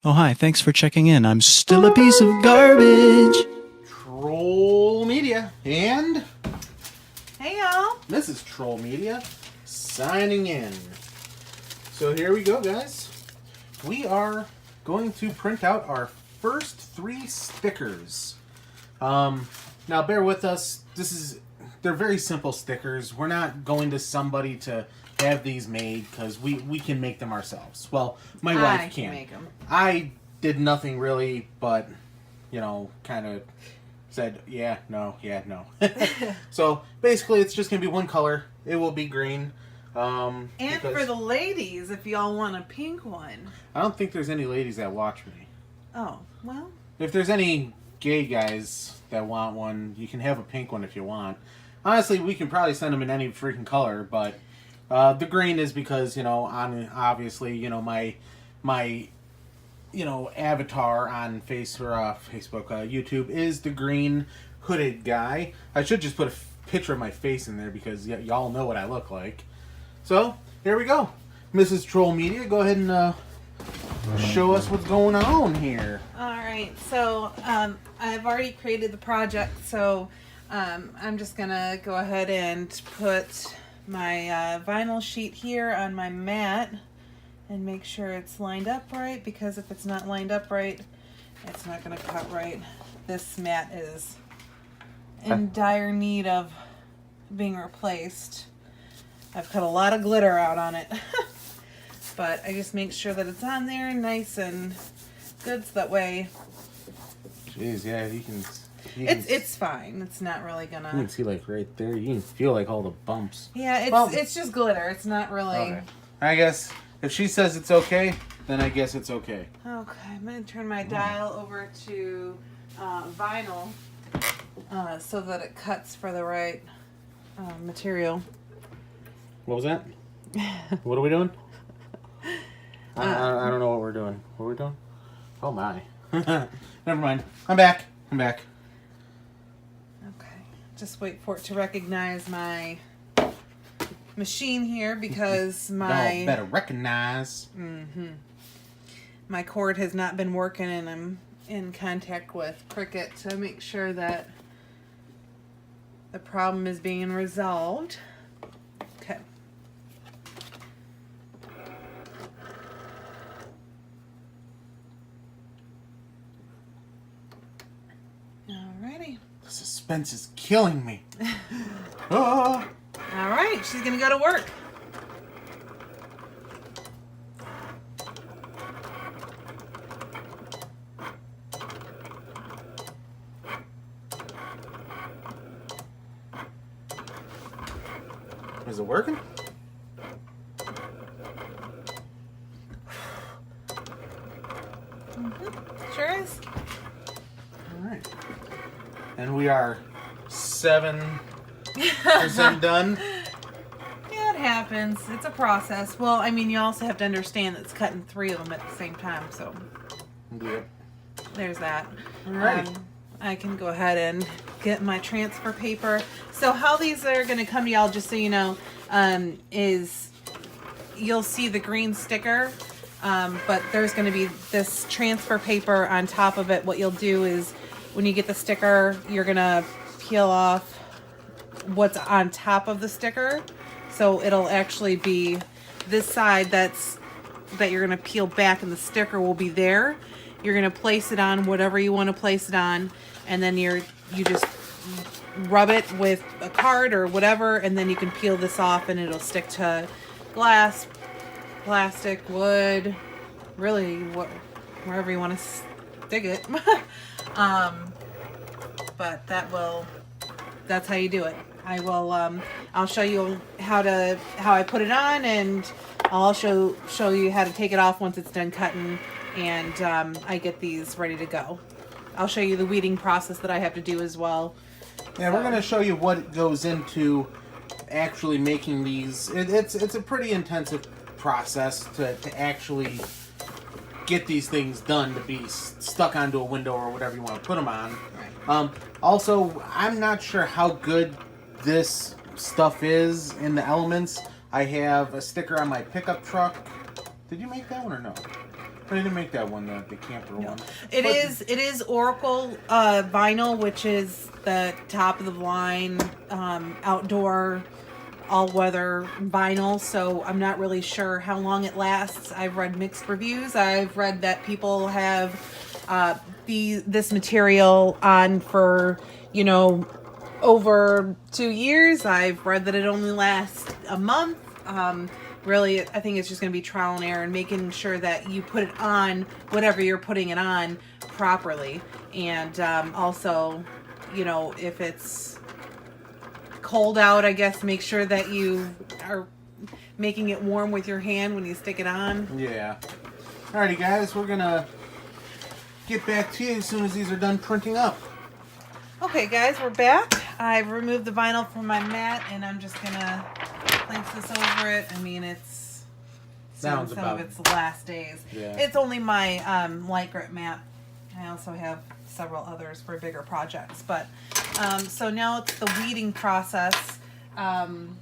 Oh, hi, thanks for checking in. I'm still a piece of garbage. Troll Media and Hey y'all. Mrs. Troll Media signing in. So here we go, guys. We are going to print out our first 3 stickers. Now bear with us. They're very simple stickers. We're not going to somebody to have these made because we can make them ourselves. Well, my wife can. Make them. I did nothing really, but kind of said yeah, no. So basically, it's just gonna be one color. It will be green. And for the ladies, if y'all want a pink one. I don't think there's any ladies that watch me. Oh, well. If there's any gay guys that want one, you can have a pink one if you want. Honestly, we can probably send them in any freaking color, but the green is because obviously my avatar on Facebook, YouTube is the green hooded guy. I should just put a picture of my face in there because y'all know what I look like. So here we go, Mrs. Troll Media. Go ahead and show us what's going on here. All right. So I've already created the project, so I'm just gonna go ahead and put my vinyl sheet here on my mat and make sure it's lined up right, because if it's not lined up right, it's not gonna cut right. This mat is in dire need of being replaced. I've cut a lot of glitter out on it. But I just make sure that it's on there nice and good so that way Jeez, yeah, you can it's fine. It's not really you gonna. can see like right there. You can feel like all the bumps. Yeah, Well, it's just glitter. It's not really. Okay. I guess if she says it's okay, then I guess it's okay. Okay, I'm gonna turn my dial over to vinyl so that it cuts for the right material. What was that? What are we doing? I don't know what we're doing. What are we doing? Oh my. Never mind. I'm back. Okay, just wait for it to recognize my machine here because my Y'all better recognize. my cord has not been working, and I'm in contact with Cricut to make sure that the problem is being resolved. Okay. Alrighty. The suspense is killing me. Oh. All right, she's gonna go to work. Is it working? Sure is. All right. And we are 7% done. Yeah, it happens. It's a process. Well, I mean, you also have to understand that it's cutting 3 of them at the same time, so Yep. there's that. Alrighty. I can go ahead and get my transfer paper. So how these are going to come to y'all, just so you know, is you'll see the green sticker, but there's going to be this transfer paper on top of it. What you'll do is when you get the sticker, you're going to peel off what's on top of the sticker. So it'll actually be this side that you're going to peel back, and the sticker will be there. You're going to place it on whatever you want to place it on, and then you just rub it with a card or whatever, and then you can peel this off and it'll stick to glass, plastic, wood, really wherever you want to stick it. But that's how you do it. I'll show you how I put it on, and I'll also show you how to take it off once it's done cutting, and I get these ready to go. I'll show you the weeding process that I have to do as well. Yeah, we're going to show you what goes into actually making these. It's a pretty intensive process to actually get these things done to be stuck onto a window or whatever you want to put them on. Right. Also, I'm not sure how good this stuff is in the elements. I have a sticker on my pickup truck. Did you make that one or no? But I didn't make that one, the camper one. It is Oracle vinyl, which is the top of the line outdoor all-weather vinyl, so I'm not really sure how long it lasts. I've read mixed reviews. I've read that people have this material on for, over 2 years. I've read that it only lasts a month. Really, I think it's just going to be trial and error and making sure that you put it on, whatever you're putting it on, properly. And also, if it's cold out, I guess make sure that you are making it warm with your hand when you stick it on. Yeah. Alrighty, guys, we're going to get back to you as soon as these are done printing up. Okay, guys, we're back. I've removed the vinyl from my mat, and I'm just going to place this over it. I mean, it's Sounds some about of its last days. Yeah. It's only my light grip mat. I also have several others for bigger projects. But so now it's the weeding process. I'm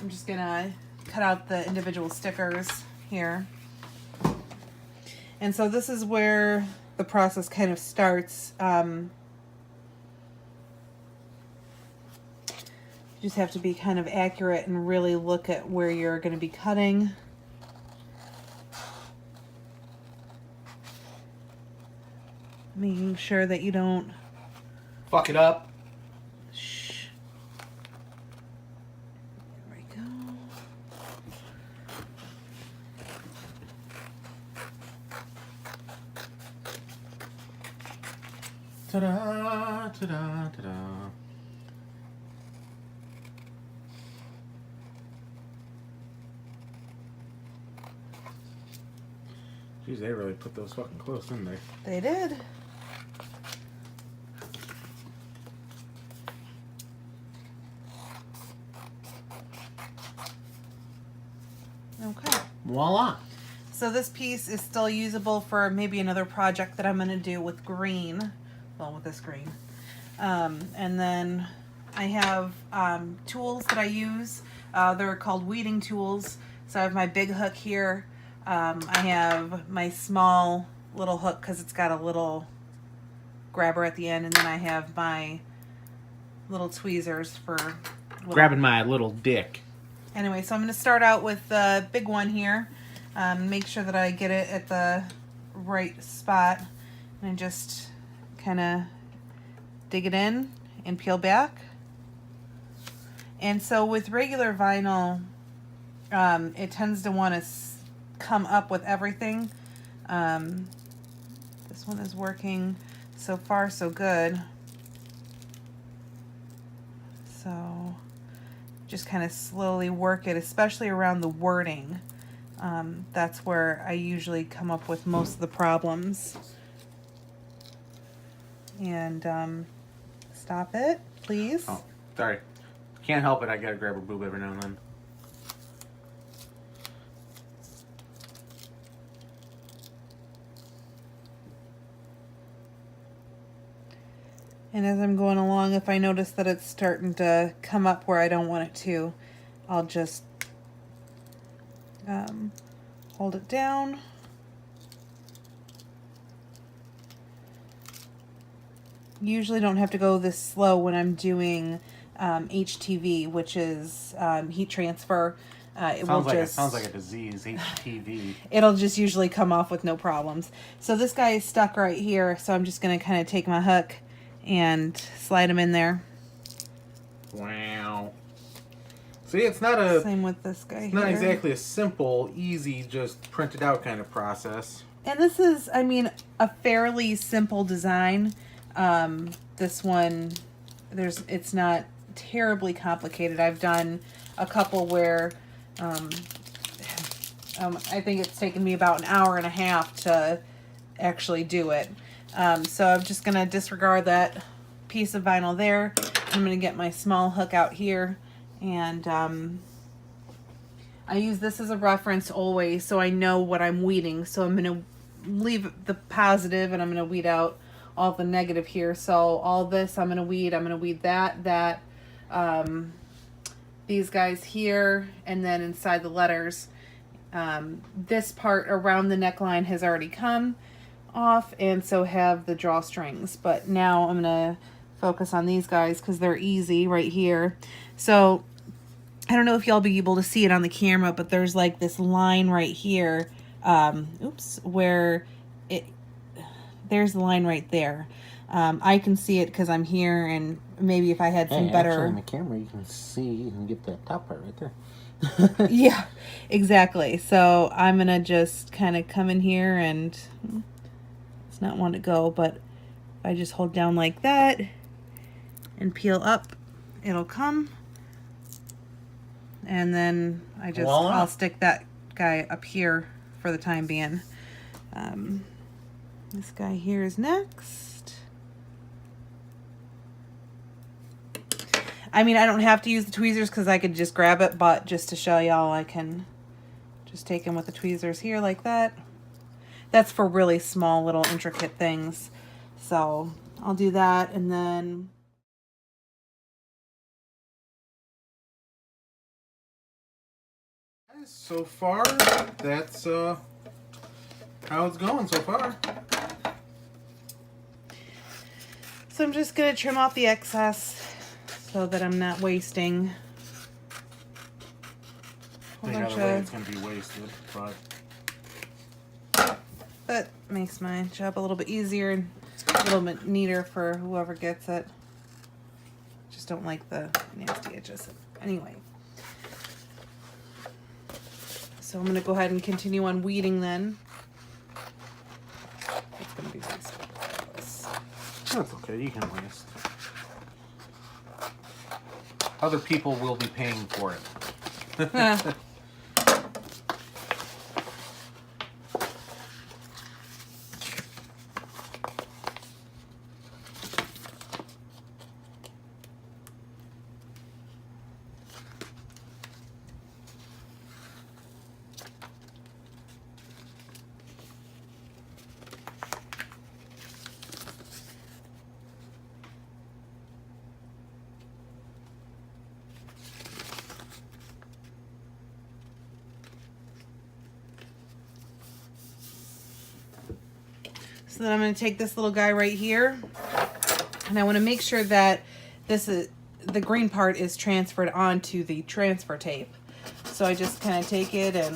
just going to cut out the individual stickers here. And so this is where the process kind of starts. You just have to be kind of accurate and really look at where you're going to be cutting. Making sure that you don't fuck it up. Shh. There we go. Ta-da, ta-da, ta-da. Jeez, they really put those fucking close, didn't they? They did. Okay. Voila. So this piece is still usable for maybe another project that I'm going to do with green. Well, with this green. And then I have tools that I use. They're called weeding tools. So I have my big hook here. I have my small little hook because it's got a little grabber at the end. And then I have my little tweezers for grabbing my little dick. Anyway, so I'm going to start out with the big one here. Make sure that I get it at the right spot. And just kind of dig it in and peel back. And so with regular vinyl, it tends to want to come up with everything. This one is working so far so good. So just kind of slowly work it, especially around the wording. That's where I usually come up with most of the problems. And stop it, please. Oh, sorry. Can't help it. I gotta grab a boob every now and then. And as I'm going along, if I notice that it's starting to come up where I don't want it to, I'll just hold it down. Usually don't have to go this slow when I'm doing HTV, which is heat transfer. Sounds like a disease, HTV. It'll just usually come off with no problems. So this guy is stuck right here, so I'm just going to kind of take my hook and slide him in there. Wow. See, it's not a... Same with this guy It's here. not exactly a simple, easy, just print it out kind of process. And this is, I mean, a fairly simple design. This one, it's not terribly complicated. I've done a couple where I think it's taken me about an hour and a half to actually do it. So I'm just going to disregard that piece of vinyl there. I'm going to get my small hook out here, and I use this as a reference always so I know what I'm weeding. So I'm going to leave the positive and I'm going to weed out all the negative here. So all this I'm going to weed that, these guys here, and then inside the letters. This part around the neckline has already come off, and so have the drawstrings. But now I'm gonna focus on these guys because they're easy right here. So I don't know if y'all be able to see it on the camera, but there's like this line right here. Where there's the line right there. I can see it because I'm here, and maybe if I had some better... Actually, on the camera, you can get that top part right there. Yeah, exactly. So I'm going to just kind of come in here, and it's not want to go, but if I just hold down like that and peel up, it'll come. And then I'll stick that guy up here for the time being. This guy here is next. I mean, I don't have to use the tweezers because I could just grab it, but just to show y'all, I can just take them with the tweezers here like that. That's for really small little intricate things. So I'll do that, and then... So far, that's how it's going so far. So I'm just going to trim off the excess so that I'm not wasting a Any bunch other way of... it's going to be wasted, but... That makes my job a little bit easier and a little bit neater for whoever gets it. Just don't like the nasty edges. Anyway. So I'm going to go ahead and continue on weeding then. It's going to be wasteful. That's okay, you can waste. Other people will be paying for it. So then I'm going to take this little guy right here, and I want to make sure that the green part is transferred onto the transfer tape. So I just kind of take it and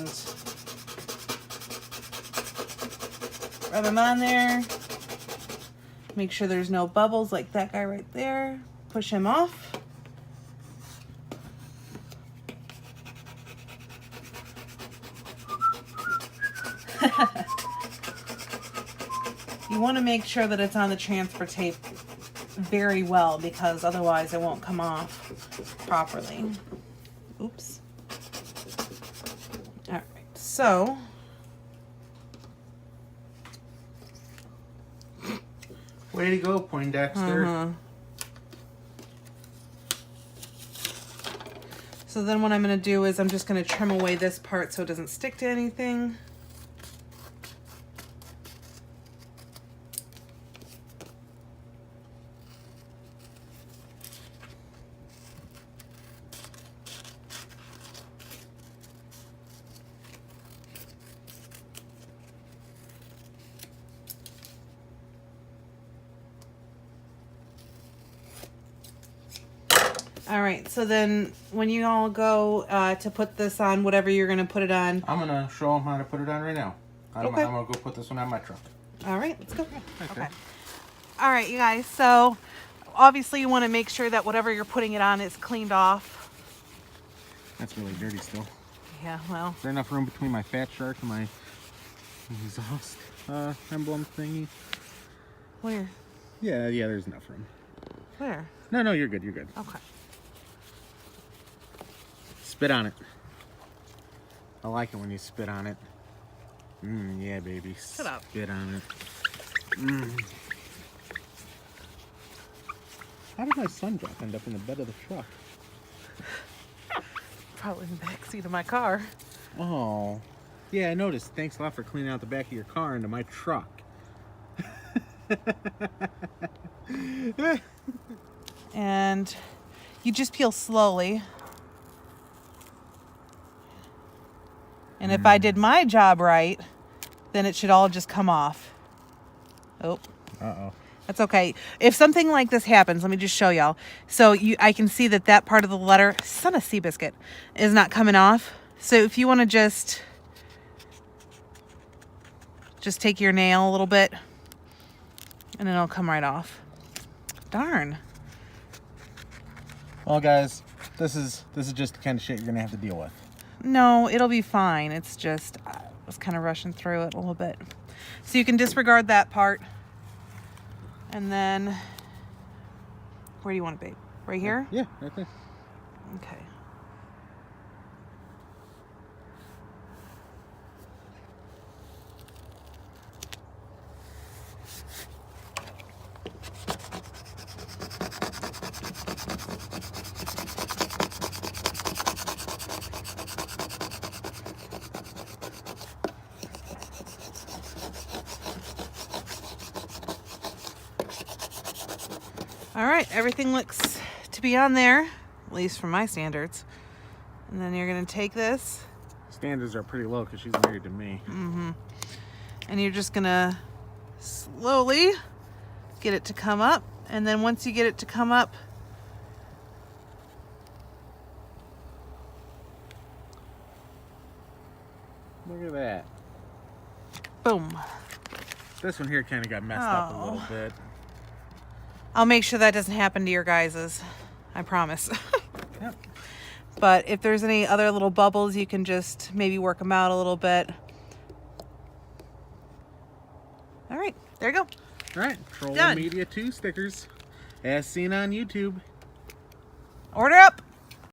rub him on there. Make sure there's no bubbles like that guy right there. Push him off. You want to make sure that it's on the transfer tape very well, because otherwise it won't come off properly. Oops. Alright, so way to go, Poindexter. So then what I'm going to do is I'm just going to trim away this part so it doesn't stick to anything. All right, so then when you all go to put this on, whatever you're going to put it on. I'm going to show them how to put it on right now. I'm Okay. going to go put this one on my truck. All right, let's go. Okay. All right, you guys, so obviously you want to make sure that whatever you're putting it on is cleaned off. That's really dirty still. Yeah, well. Is there enough room between my fat shark and my exhaust emblem thingy? Where? Yeah, there's enough room. Where? No, you're good, you're good. Okay. Spit on it. I like it when you spit on it. Yeah, baby. Shut up. Spit on it. How did my sun drop end up in the bed of the truck? Probably in the back seat of my car. Oh. Yeah, I noticed. Thanks a lot for cleaning out the back of your car into my truck. And you just peel slowly. And if I did my job right, then it should all just come off. Oh. Uh-oh. That's okay. If something like this happens, let me just show y'all. So I can see that part of the letter, son of Seabiscuit, is not coming off. So if you want to just take your nail a little bit, and then it'll come right off. Darn. Well, guys, this is just the kind of shit you're gonna have to deal with. No, it'll be fine. It's just, I was kind of rushing through it a little bit. So you can disregard that part. And then, where do you want it, babe? Right here? Yeah, right there. Okay. All right, everything looks to be on there, at least from my standards. And then you're gonna take this. Standards are pretty low because she's married to me. And you're just gonna slowly get it to come up. And then once you get it to come up, Look at that. boom. This one here kind of got messed up a little bit. I'll make sure that doesn't happen to your guys's. I promise. Yep. But if there's any other little bubbles, you can just maybe work them out a little bit. All right, there you go. All right, Troll Done. Media 2 stickers, as seen on YouTube. Order up.